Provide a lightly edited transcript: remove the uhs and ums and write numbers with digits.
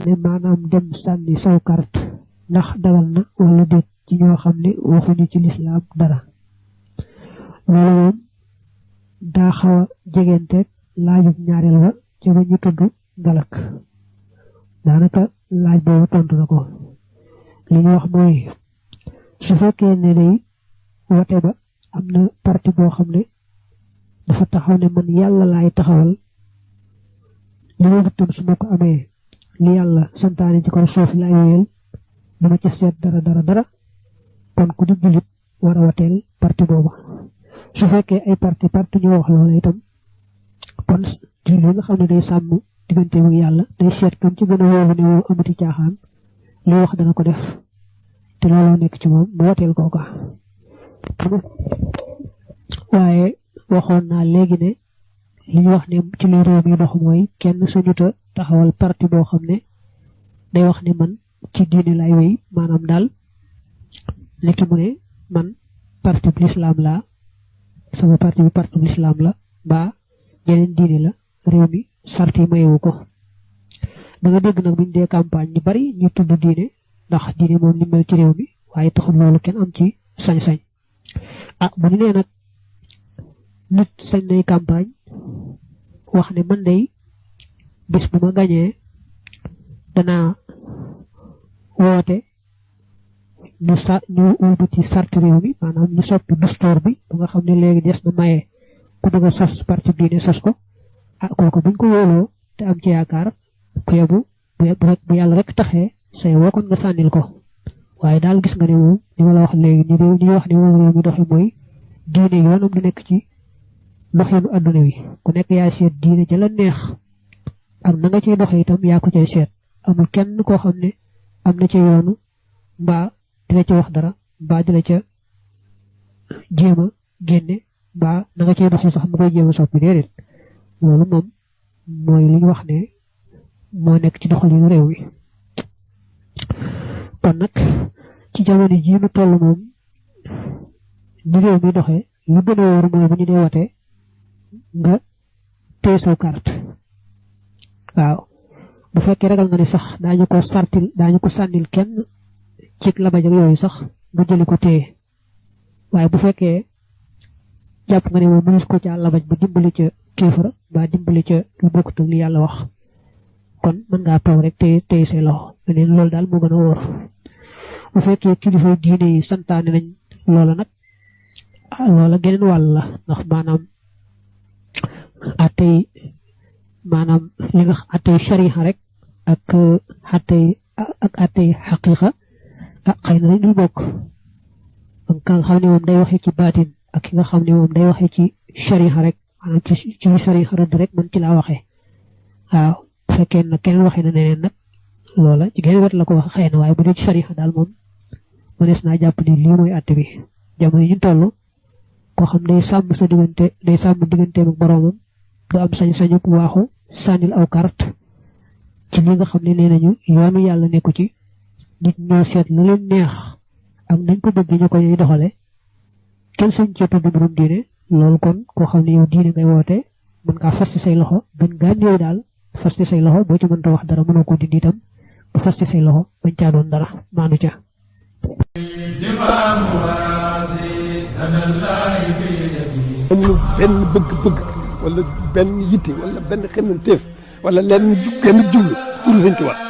ne maanaam dem sànni saw carte ndax dagal na wala déet ci ñoo xam ne waxuñu ci lislaam dara loolu moom daa xaw a jegenteeg laajub ñaareel ba ci ba ñu tudd galak daanaka laaj boobu tontu na ko li ñu wax mooy su fekkee ne day wote ba am na parti boo xam ne dafa taxaw ne man yàlla laay taxawal li ma tam su ma ko amee li yàlla santaane ci kaw suuf laay wéyal dama ca seet dara kon ku di jullit war a woteel parti booba su fekkee ay parti ñoo wax loola itam kon ci li nga xam ne day sàmm diggante ak yàlla day seet kam ci gën a wóolu ne moom amati caaxaan li wax dana ko def te looloo nekk ci moom mu woteel kooka waaye waxoon naa léegi ne li ñu wax ne ci li réew mi dox mooy kenn sañuta taxawal parti boo xam ne day wax ne man ci diine lay wéy maanaam daal nekk mu ne man parti bu lislaam laa sama parti bu lislaam la mbaa jeneen diine la réew mi sarti mayewu ko da nga dégg nag buñ dee campagne ñu bari ñu tudd diine ndax diine moom ni mel ci réew mi waaye taxul loolu kenn am ci sañ-sañ bu ñu nee nag nit sañ nay campagne wax ne man day bés bu ma gañee danaa woote ñu ubbi sarti réew mi maanaam ñu soppi dustoor bi ba nga xam ne léegi des na maye ku bëgg a sos parti diine sos ko kooku buñ ko wóoloo te am ci yaakaar ku yebu bu yàlla rek taxee say woo kon nga sànnil ko waaye daal gis nga ne moom li ma la wax léegi ni réew ñu wax ne moom réew mi doxi mooy diine yoonam di nekk ci doxinu adduna wi ku nekk yaa seet diine ja la neex ak na nga cay doxe itam yaa ko cay seet amul kenn koo xam ne am na ca yoonu mbaa dina ca wax dara mbaa dina ca jéem a génne mbaa na nga cay doxe sax mu koy jéem a soppi déedéet loolu moom mooy li ñu wax ne moo nekk ci doxalinu réew mi kon nag ci jamono jii nu toll moom ni réew mi doxee lu gën a wóor mooy bu ñu dee wote nga téye sa carte waaw bu fekkee ragal nga ne sax daañu ko sànnil kenn ci labaj ak yooyu sax nga jëli ko téye waaye bu fekkee jàpp nga ne moom mënees ko ca labaj ba dimbali ca kéefara ba dimbali ca lu bokkut ak li yàlla wax kon mën ngaa toog rek téye say loxo leneen loolu daal moo gën a wóor bu fekkee kilifa diine yi santaane nañ loola nag loola geneen wàll la ndax maanaam li nga attey shariha rek ak attey xaqiqa xëy na dañuy bokk ak ka nga xam ne moom day waxee ci baatin ak ki nga xam ne moom day waxee ci shariha rek maanaam ci shariha rëdd rek man ci laa waxee waaw bu fekkee nag keneen waxee na neneen nag loola ci geneen wet la ko wax xëy na waaye bu dee ci shariha daal moom mënees naa jàpp ni lii mooy atte bi jamono yi ñu toll koo xam day sàmm digganteem ak boroomam du am sañ-sañu waaxu sànnil aw carte ci li nga xam ne nee nañu yoonu yàlla nekku ci nit ñoo seet lu leen neex ak nañ ko bëgg ñu ko ñuy doxale kenn sañ ci tudd mbirum diine loolu kon koo xam ne yow diine ngay woote mën ngaa fas ci say loxo gën gaa néew daal fas ci say loxo boo ci mënta wax dara mënoo ko dindi itam nga fas ci say loxo bañ caa doon dara maanu ca amul benn bëgg-bëgg wala benn yitte wala benn xemmanteef wala lenn genn jublu pour Sëñ Tuubaa